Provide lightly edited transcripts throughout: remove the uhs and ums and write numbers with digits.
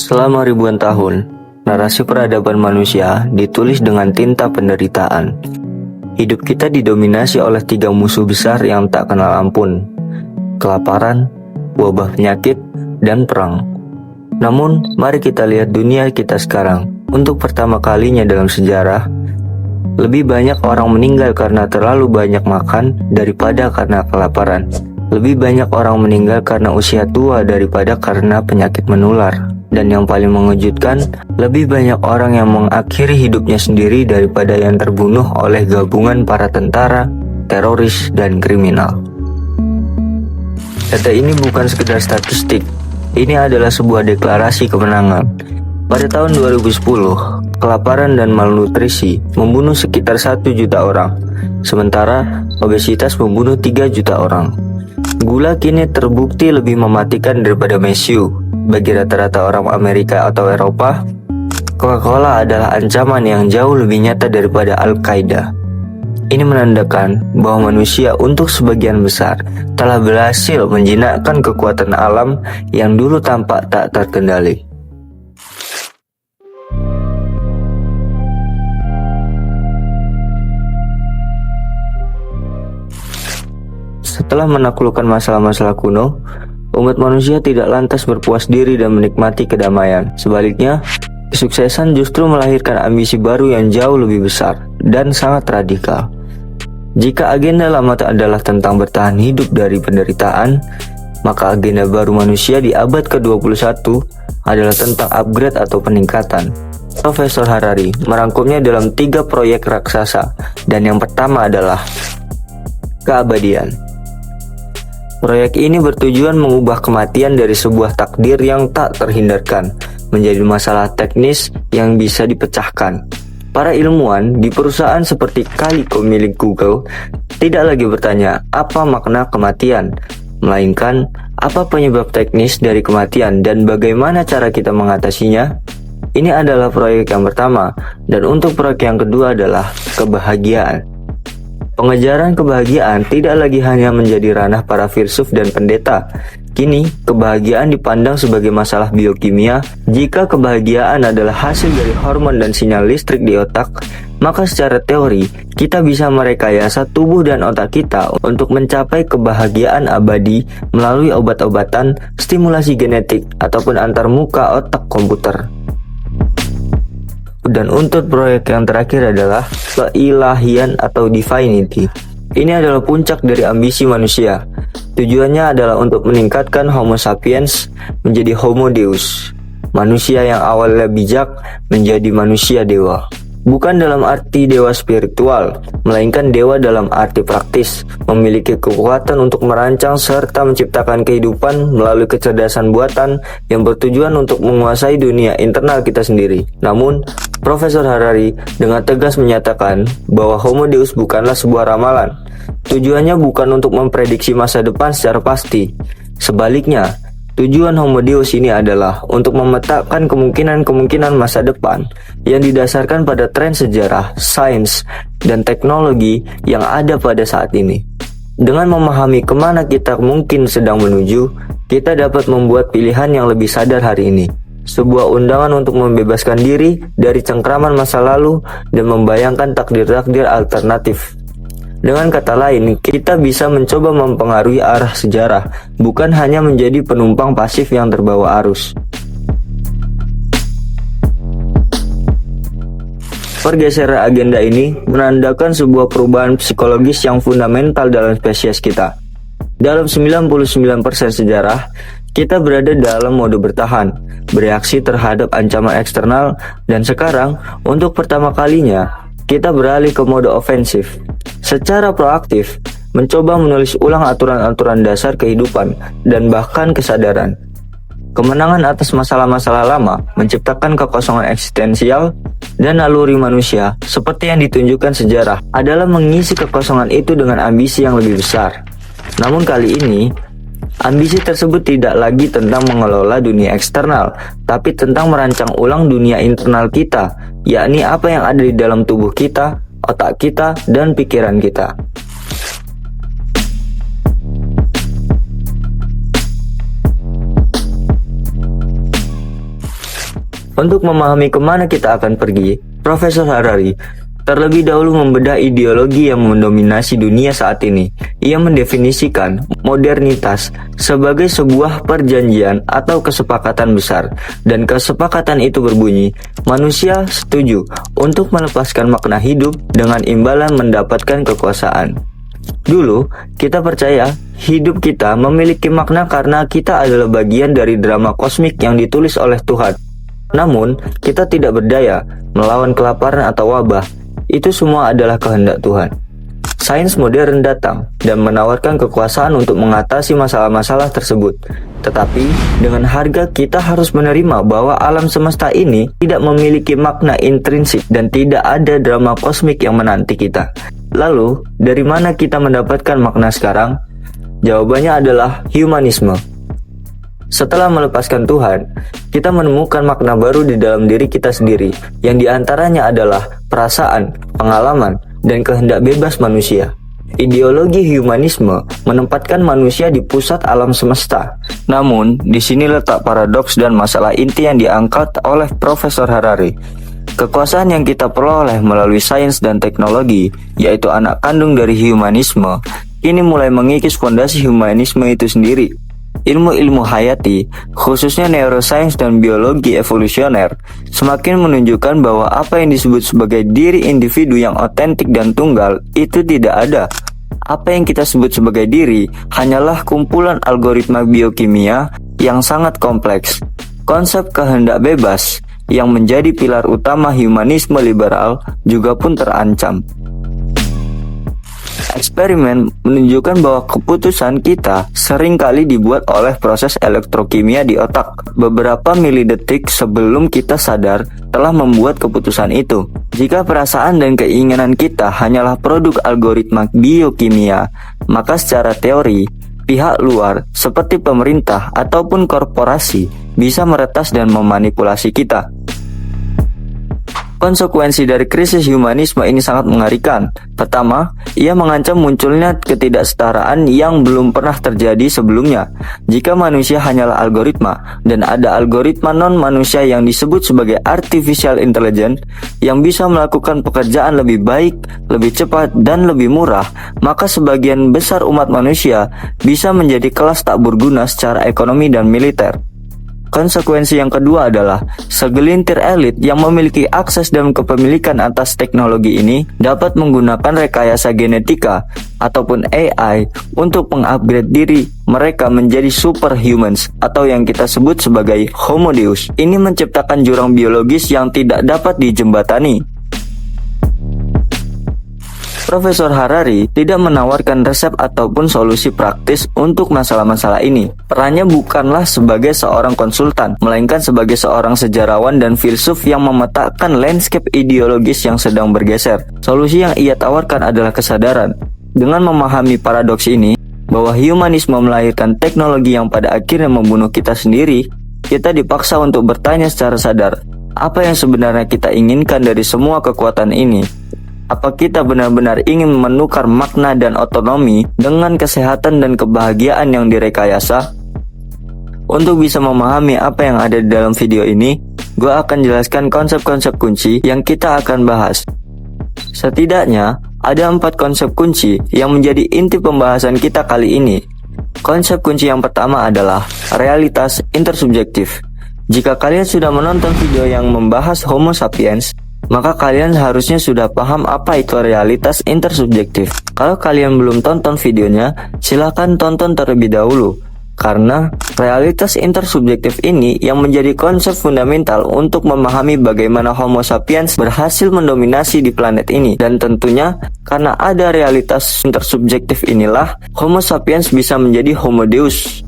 Selama ribuan tahun, narasi peradaban manusia ditulis dengan tinta penderitaan. Hidup kita didominasi oleh 3 musuh besar yang tak kenal ampun: kelaparan, wabah penyakit, dan perang. Namun, mari kita lihat dunia kita sekarang. Untuk pertama kalinya dalam sejarah, lebih banyak orang meninggal karena terlalu banyak makan daripada karena kelaparan. Lebih banyak orang meninggal karena usia tua daripada karena penyakit menular. Dan yang paling mengejutkan, lebih banyak orang yang mengakhiri hidupnya sendiri daripada yang terbunuh oleh gabungan para tentara, teroris, dan kriminal. Data ini bukan sekedar statistik, ini adalah sebuah deklarasi kemenangan. Pada tahun 2010, kelaparan dan malnutrisi membunuh sekitar 1 juta orang, sementara obesitas membunuh 3 juta orang. Gula kini terbukti lebih mematikan daripada mesiu. Bagi rata-rata orang Amerika atau Eropa, Coca-Cola adalah ancaman yang jauh lebih nyata daripada Al-Qaeda. Ini menandakan bahwa manusia untuk sebagian besar telah berhasil menjinakkan kekuatan alam yang dulu tampak tak terkendali. Setelah menaklukkan masalah-masalah kuno, umat manusia tidak lantas berpuas diri dan menikmati kedamaian. Sebaliknya, kesuksesan justru melahirkan ambisi baru yang jauh lebih besar dan sangat radikal. Jika agenda lama adalah tentang bertahan hidup dari penderitaan, maka agenda baru manusia di abad ke-21 adalah tentang upgrade atau peningkatan. Profesor Harari merangkumnya dalam 3 proyek raksasa, dan yang pertama adalah keabadian. Proyek ini bertujuan mengubah kematian dari sebuah takdir yang tak terhindarkan menjadi masalah teknis yang bisa dipecahkan. Para ilmuwan di perusahaan seperti Calico milik Google tidak lagi bertanya apa makna kematian, melainkan apa penyebab teknis dari kematian dan bagaimana cara kita mengatasinya. Ini adalah proyek yang pertama, dan untuk proyek yang kedua adalah kebahagiaan. Pengejaran kebahagiaan tidak lagi hanya menjadi ranah para filsuf dan pendeta. Kini, kebahagiaan dipandang sebagai masalah biokimia. Jika kebahagiaan adalah hasil dari hormon dan sinyal listrik di otak, maka secara teori, kita bisa merekayasa tubuh dan otak kita untuk mencapai kebahagiaan abadi melalui obat-obatan, stimulasi genetik, ataupun antarmuka otak komputer. Dan untuk proyek yang terakhir adalah keilahian atau divinity. Ini adalah puncak dari ambisi manusia. Tujuannya adalah untuk meningkatkan Homo sapiens menjadi Homo Deus, manusia yang awalnya bijak menjadi manusia dewa. Bukan dalam arti dewa spiritual, melainkan dewa dalam arti praktis, memiliki kekuatan untuk merancang serta menciptakan kehidupan melalui kecerdasan buatan yang bertujuan untuk menguasai dunia internal kita sendiri. Namun, Profesor Harari dengan tegas menyatakan bahwa Homo Deus bukanlah sebuah ramalan. Tujuannya bukan untuk memprediksi masa depan secara pasti. Sebaliknya, tujuan Homo Deus ini adalah untuk memetakan kemungkinan-kemungkinan masa depan yang didasarkan pada tren sejarah, sains, dan teknologi yang ada pada saat ini. Dengan memahami kemana kita mungkin sedang menuju, kita dapat membuat pilihan yang lebih sadar hari ini. Sebuah undangan untuk membebaskan diri dari cengkraman masa lalu dan membayangkan takdir-takdir alternatif. Dengan kata lain, kita bisa mencoba mempengaruhi arah sejarah, bukan hanya menjadi penumpang pasif yang terbawa arus. Pergeseran agenda ini menandakan sebuah perubahan psikologis yang fundamental dalam spesies kita. Dalam 99% sejarah, kita berada dalam mode bertahan, bereaksi terhadap ancaman eksternal, dan sekarang, untuk pertama kalinya, kita beralih ke mode ofensif. Secara proaktif, mencoba menulis ulang aturan-aturan dasar kehidupan dan bahkan kesadaran. Kemenangan atas masalah-masalah lama menciptakan kekosongan eksistensial, dan naluri manusia, seperti yang ditunjukkan sejarah, adalah mengisi kekosongan itu dengan ambisi yang lebih besar. Namun kali ini, ambisi tersebut tidak lagi tentang mengelola dunia eksternal, tapi tentang merancang ulang dunia internal kita, yakni apa yang ada di dalam tubuh kita, otak kita, dan pikiran kita. Untuk memahami kemana kita akan pergi, Profesor Harari terlebih dahulu membedah ideologi yang mendominasi dunia saat ini. Ia mendefinisikan modernitas sebagai sebuah perjanjian atau kesepakatan besar, dan kesepakatan itu berbunyi, manusia setuju untuk melepaskan makna hidup dengan imbalan mendapatkan kekuasaan. Dulu, kita percaya hidup kita memiliki makna karena kita adalah bagian dari drama kosmik yang ditulis oleh Tuhan. Namun, kita tidak berdaya melawan kelaparan atau wabah. Itu semua adalah kehendak Tuhan. Sains modern datang dan menawarkan kekuasaan untuk mengatasi masalah-masalah tersebut. Tetapi, dengan harga kita harus menerima bahwa alam semesta ini tidak memiliki makna intrinsik dan tidak ada drama kosmik yang menanti kita. Lalu, dari mana kita mendapatkan makna sekarang? Jawabannya adalah humanisme. Setelah melepaskan Tuhan, kita menemukan makna baru di dalam diri kita sendiri, yang diantaranya adalah perasaan, pengalaman, dan kehendak bebas manusia. Ideologi humanisme menempatkan manusia di pusat alam semesta. Namun, di sini letak paradoks dan masalah inti yang diangkat oleh Profesor Harari. Kekuasaan yang kita peroleh melalui sains dan teknologi, yaitu anak kandung dari humanisme, kini mulai mengikis fondasi humanisme itu sendiri. Ilmu-ilmu hayati, khususnya neuroscience dan biologi evolusioner, semakin menunjukkan bahwa apa yang disebut sebagai diri individu yang otentik dan tunggal itu tidak ada. Apa yang kita sebut sebagai diri hanyalah kumpulan algoritma biokimia yang sangat kompleks. Konsep kehendak bebas yang menjadi pilar utama humanisme liberal juga pun terancam. Eksperimen menunjukkan bahwa keputusan kita seringkali dibuat oleh proses elektrokimia di otak. Beberapa milidetik sebelum kita sadar telah membuat keputusan itu. Jika perasaan dan keinginan kita hanyalah produk algoritma biokimia, maka secara teori, pihak luar seperti pemerintah ataupun korporasi bisa meretas dan memanipulasi kita. Konsekuensi dari krisis humanisme ini sangat mengerikan. Pertama, ia mengancam munculnya ketidaksetaraan yang belum pernah terjadi sebelumnya. Jika manusia hanyalah algoritma, dan ada algoritma non-manusia yang disebut sebagai artificial intelligence, yang bisa melakukan pekerjaan lebih baik, lebih cepat, dan lebih murah, maka sebagian besar umat manusia bisa menjadi kelas tak berguna secara ekonomi dan militer. Konsekuensi yang kedua adalah segelintir elit yang memiliki akses dan kepemilikan atas teknologi ini dapat menggunakan rekayasa genetika ataupun AI untuk mengupgrade diri mereka menjadi superhumans atau yang kita sebut sebagai Homo Deus. Ini menciptakan jurang biologis yang tidak dapat dijembatani. Profesor Harari tidak menawarkan resep ataupun solusi praktis untuk masalah-masalah ini. Perannya bukanlah sebagai seorang konsultan, melainkan sebagai seorang sejarawan dan filsuf yang memetakan landscape ideologis yang sedang bergeser. Solusi yang ia tawarkan adalah kesadaran. Dengan memahami paradoks ini, bahwa humanisme melahirkan teknologi yang pada akhirnya membunuh kita sendiri, kita dipaksa untuk bertanya secara sadar, apa yang sebenarnya kita inginkan dari semua kekuatan ini? Apa kita benar-benar ingin menukar makna dan otonomi dengan kesehatan dan kebahagiaan yang direkayasa? Untuk bisa memahami apa yang ada di dalam video ini, gue akan jelaskan konsep-konsep kunci yang kita akan bahas. Setidaknya, ada 4 konsep kunci yang menjadi inti pembahasan kita kali ini. Konsep kunci yang pertama adalah realitas intersubjektif. Jika kalian sudah menonton video yang membahas Homo sapiens, maka kalian harusnya sudah paham apa itu realitas intersubjektif. Kalau kalian belum tonton videonya, silakan tonton terlebih dahulu. Karena realitas intersubjektif ini yang menjadi konsep fundamental untuk memahami bagaimana Homo sapiens berhasil mendominasi di planet ini. Dan tentunya, karena ada realitas intersubjektif inilah, Homo sapiens bisa menjadi Homo Deus.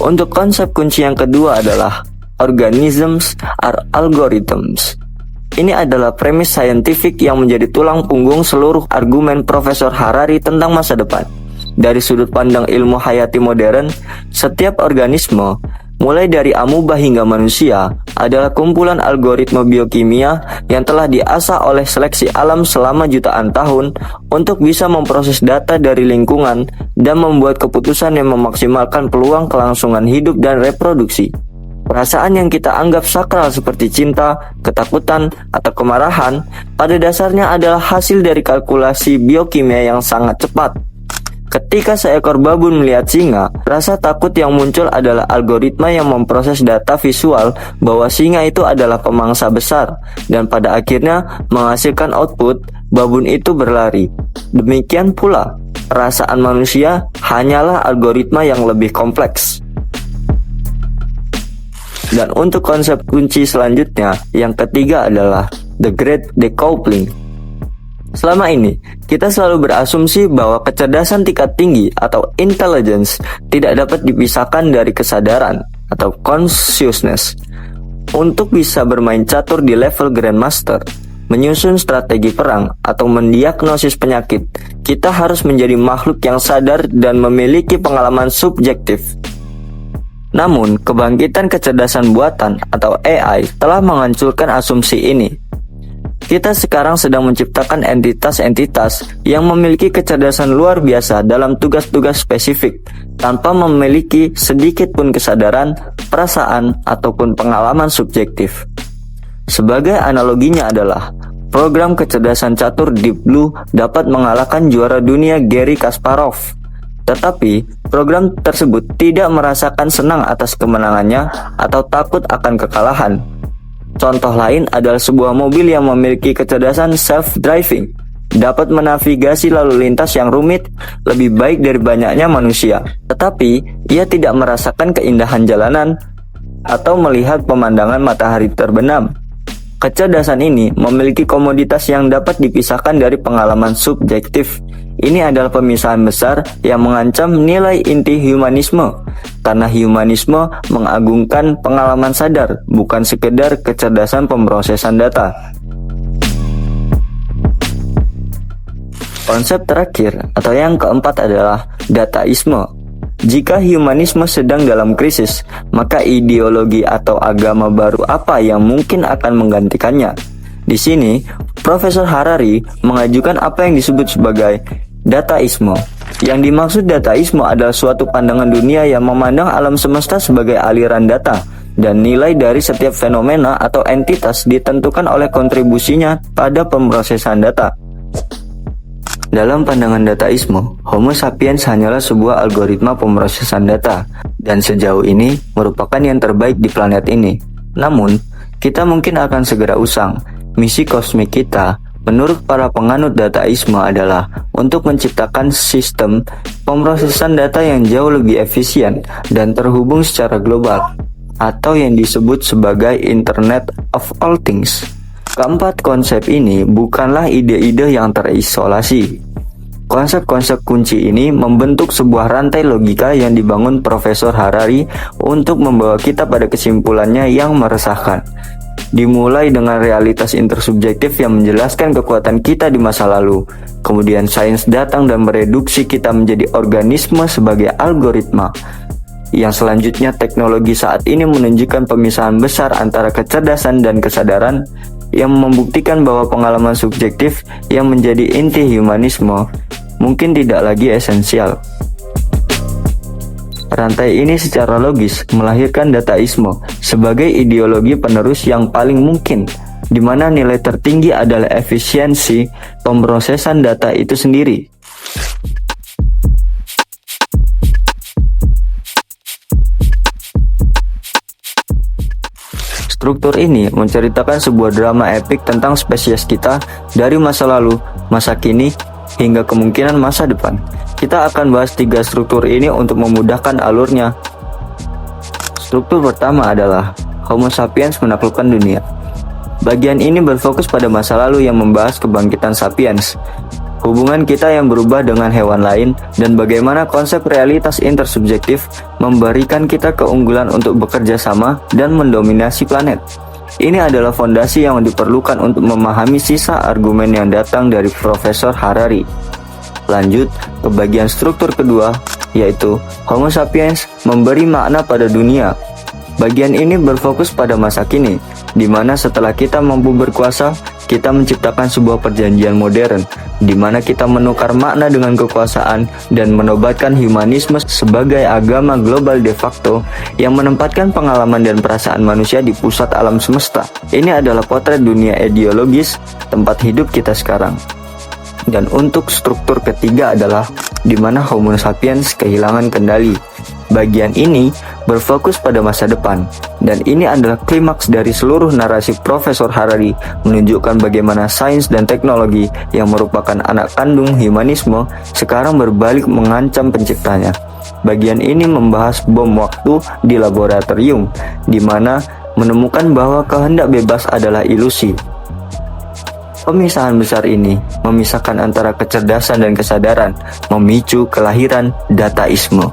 Untuk konsep kunci yang kedua adalah organisms are algorithms. Ini adalah premis saintifik yang menjadi tulang punggung seluruh argumen Profesor Harari tentang masa depan. Dari sudut pandang ilmu hayati modern, setiap organisme, mulai dari amuba hingga manusia, adalah kumpulan algoritma biokimia yang telah diasah oleh seleksi alam selama jutaan tahun untuk bisa memproses data dari lingkungan dan membuat keputusan yang memaksimalkan peluang kelangsungan hidup dan reproduksi. Perasaan yang kita anggap sakral seperti cinta, ketakutan, atau kemarahan pada dasarnya adalah hasil dari kalkulasi biokimia yang sangat cepat. Ketika seekor babon melihat singa, rasa takut yang muncul adalah algoritma yang memproses data visual bahwa singa itu adalah pemangsa besar, dan pada akhirnya menghasilkan output, babon itu berlari. Demikian pula, perasaan manusia hanyalah algoritma yang lebih kompleks. Dan untuk konsep kunci selanjutnya, yang ketiga adalah The Great Decoupling. Selama ini, kita selalu berasumsi bahwa kecerdasan tingkat tinggi atau intelligence tidak dapat dipisahkan dari kesadaran atau consciousness. Untuk bisa bermain catur di level Grandmaster, menyusun strategi perang, atau mendiagnosis penyakit, kita harus menjadi makhluk yang sadar dan memiliki pengalaman subjektif. Namun, kebangkitan kecerdasan buatan atau AI telah menghancurkan asumsi ini. Kita sekarang sedang menciptakan entitas-entitas yang memiliki kecerdasan luar biasa dalam tugas-tugas spesifik, tanpa memiliki sedikit pun kesadaran, perasaan, ataupun pengalaman subjektif. Sebagai analoginya adalah, program kecerdasan catur Deep Blue dapat mengalahkan juara dunia Garry Kasparov. Tetapi, program tersebut tidak merasakan senang atas kemenangannya atau takut akan kekalahan. Contoh lain adalah sebuah mobil yang memiliki kecerdasan self-driving, dapat menavigasi lalu lintas yang rumit lebih baik dari banyaknya manusia. Tetapi, ia tidak merasakan keindahan jalanan atau melihat pemandangan matahari terbenam. Kecerdasan ini memiliki komoditas yang dapat dipisahkan dari pengalaman subjektif. Ini adalah pemisahan besar yang mengancam nilai inti humanisme, karena humanisme mengagungkan pengalaman sadar, bukan sekedar kecerdasan pemrosesan data. Konsep terakhir atau yang keempat adalah dataisme. Jika humanisme sedang dalam krisis, maka ideologi atau agama baru apa yang mungkin akan menggantikannya? Di sini, Profesor Harari mengajukan apa yang disebut sebagai dataisme. Yang dimaksud dataisme adalah suatu pandangan dunia yang memandang alam semesta sebagai aliran data, dan nilai dari setiap fenomena atau entitas ditentukan oleh kontribusinya pada pemrosesan data. Dalam pandangan dataisme, Homo sapiens hanyalah sebuah algoritma pemrosesan data, dan sejauh ini merupakan yang terbaik di planet ini. Namun, kita mungkin akan segera usang. Misi kosmik kita, menurut para penganut dataisme, adalah untuk menciptakan sistem pemrosesan data yang jauh lebih efisien dan terhubung secara global, atau yang disebut sebagai Internet of All Things. Keempat konsep ini bukanlah ide-ide yang terisolasi. Konsep-konsep kunci ini membentuk sebuah rantai logika yang dibangun Profesor Harari untuk membawa kita pada kesimpulannya yang meresahkan. Dimulai dengan realitas intersubjektif yang menjelaskan kekuatan kita di masa lalu. Kemudian sains datang dan mereduksi kita menjadi organisme sebagai algoritma. Yang selanjutnya teknologi saat ini menunjukkan pemisahan besar antara kecerdasan dan kesadaran, yang membuktikan bahwa pengalaman subjektif yang menjadi inti humanisme mungkin tidak lagi esensial. Rantai ini secara logis melahirkan dataisme sebagai ideologi penerus yang paling mungkin, di mana nilai tertinggi adalah efisiensi pemrosesan data itu sendiri. Struktur ini menceritakan sebuah drama epik tentang spesies kita dari masa lalu, masa kini, hingga kemungkinan masa depan. Kita akan bahas 3 struktur ini untuk memudahkan alurnya. Struktur pertama adalah Homo sapiens menaklukkan dunia. Bagian ini berfokus pada masa lalu yang membahas kebangkitan sapiens, hubungan kita yang berubah dengan hewan lain, dan bagaimana konsep realitas intersubjektif memberikan kita keunggulan untuk bekerja sama dan mendominasi planet. Ini adalah fondasi yang diperlukan untuk memahami sisa argumen yang datang dari Profesor Harari. Lanjut ke bagian struktur kedua, yaitu Homo sapiens memberi makna pada dunia. Bagian ini berfokus pada masa kini, di mana setelah kita mampu berkuasa, kita menciptakan sebuah perjanjian modern di mana kita menukar makna dengan kekuasaan dan menobatkan humanisme sebagai agama global de facto yang menempatkan pengalaman dan perasaan manusia di pusat alam semesta. Ini adalah potret dunia ideologis tempat hidup kita sekarang. Dan untuk struktur ketiga adalah di mana Homo sapiens kehilangan kendali. Bagian ini berfokus pada masa depan, dan ini adalah klimaks dari seluruh narasi Profesor Harari menunjukkan bagaimana sains dan teknologi yang merupakan anak kandung humanisme sekarang berbalik mengancam penciptanya. Bagian ini membahas bom waktu di laboratorium, di mana menemukan bahwa kehendak bebas adalah ilusi. Pemisahan besar ini memisahkan antara kecerdasan dan kesadaran, memicu kelahiran dataisme.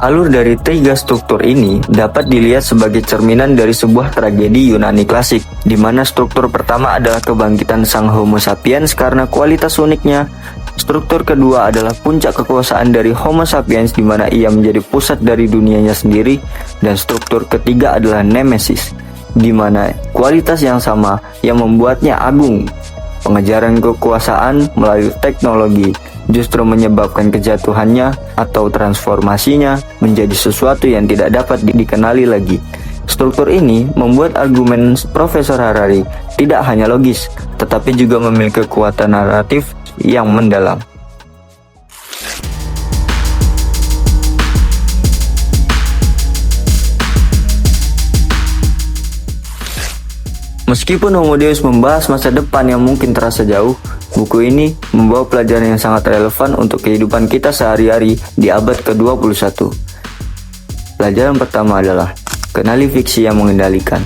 Alur dari tiga struktur ini dapat dilihat sebagai cerminan dari sebuah tragedi Yunani klasik, di mana struktur pertama adalah kebangkitan sang Homo sapiens karena kualitas uniknya. Struktur kedua adalah puncak kekuasaan dari Homo sapiens di mana ia menjadi pusat dari dunianya sendiri, dan struktur ketiga adalah nemesis, di mana kualitas yang sama yang membuatnya agung. Pengejaran kekuasaan melalui teknologi justru menyebabkan kejatuhannya atau transformasinya menjadi sesuatu yang tidak dapat dikenali lagi. Struktur ini membuat argumen Profesor Harari tidak hanya logis, tetapi juga memiliki kekuatan naratif yang mendalam. Meskipun Homo Deus membahas masa depan yang mungkin terasa jauh, buku ini membawa pelajaran yang sangat relevan untuk kehidupan kita sehari-hari di abad ke-21. Pelajaran pertama adalah kenali fiksi yang mengendalikan.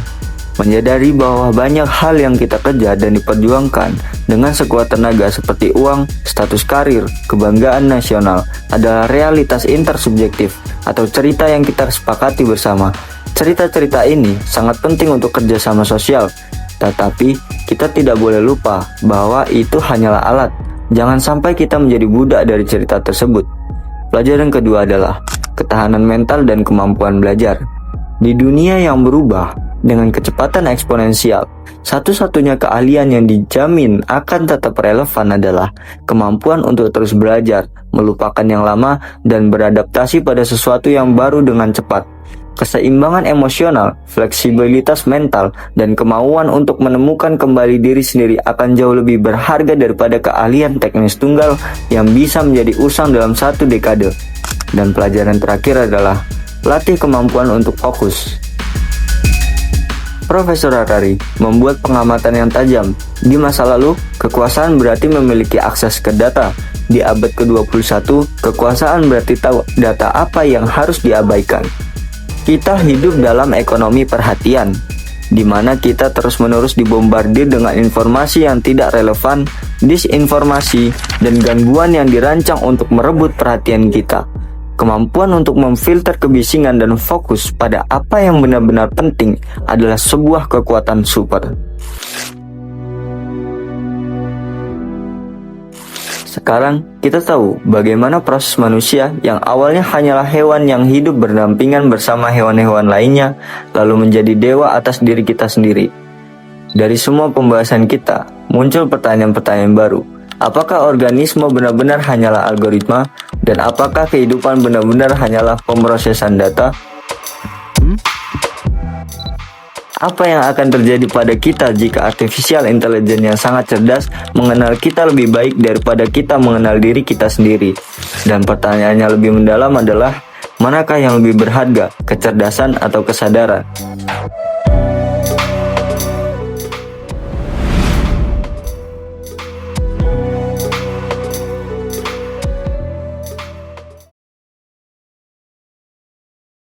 Menyadari bahwa banyak hal yang kita kejar dan diperjuangkan dengan sekuat tenaga seperti uang, status karir, kebanggaan nasional adalah realitas intersubjektif atau cerita yang kita sepakati bersama. Cerita-cerita ini sangat penting untuk kerjasama sosial, tetapi kita tidak boleh lupa bahwa itu hanyalah alat. Jangan sampai kita menjadi budak dari cerita tersebut. Pelajaran kedua adalah ketahanan mental dan kemampuan belajar. Di dunia yang berubah dengan kecepatan eksponensial, satu-satunya keahlian yang dijamin akan tetap relevan adalah kemampuan untuk terus belajar, melupakan yang lama, dan beradaptasi pada sesuatu yang baru dengan cepat. Keseimbangan emosional, fleksibilitas mental, dan kemauan untuk menemukan kembali diri sendiri akan jauh lebih berharga daripada keahlian teknis tunggal yang bisa menjadi usang dalam satu dekade. Dan pelajaran terakhir adalah latih kemampuan untuk fokus. Profesor Harari membuat pengamatan yang tajam. Di masa lalu, kekuasaan berarti memiliki akses ke data. Di abad ke-21, kekuasaan berarti tahu data apa yang harus diabaikan. Kita hidup dalam ekonomi perhatian, di mana kita terus-menerus dibombardir dengan informasi yang tidak relevan, disinformasi, dan gangguan yang dirancang untuk merebut perhatian kita. Kemampuan untuk memfilter kebisingan dan fokus pada apa yang benar-benar penting adalah sebuah kekuatan super. Sekarang kita tahu bagaimana proses manusia yang awalnya hanyalah hewan yang hidup berdampingan bersama hewan-hewan lainnya, lalu menjadi dewa atas diri kita sendiri. Dari semua pembahasan kita, muncul pertanyaan-pertanyaan baru. Apakah organisme benar-benar hanyalah algoritma? Dan apakah kehidupan benar-benar hanyalah pemrosesan data? Apa yang akan terjadi pada kita jika artificial intelligence yang sangat cerdas mengenal kita lebih baik daripada kita mengenal diri kita sendiri? Dan pertanyaannya lebih mendalam adalah, manakah yang lebih berharga, kecerdasan atau kesadaran?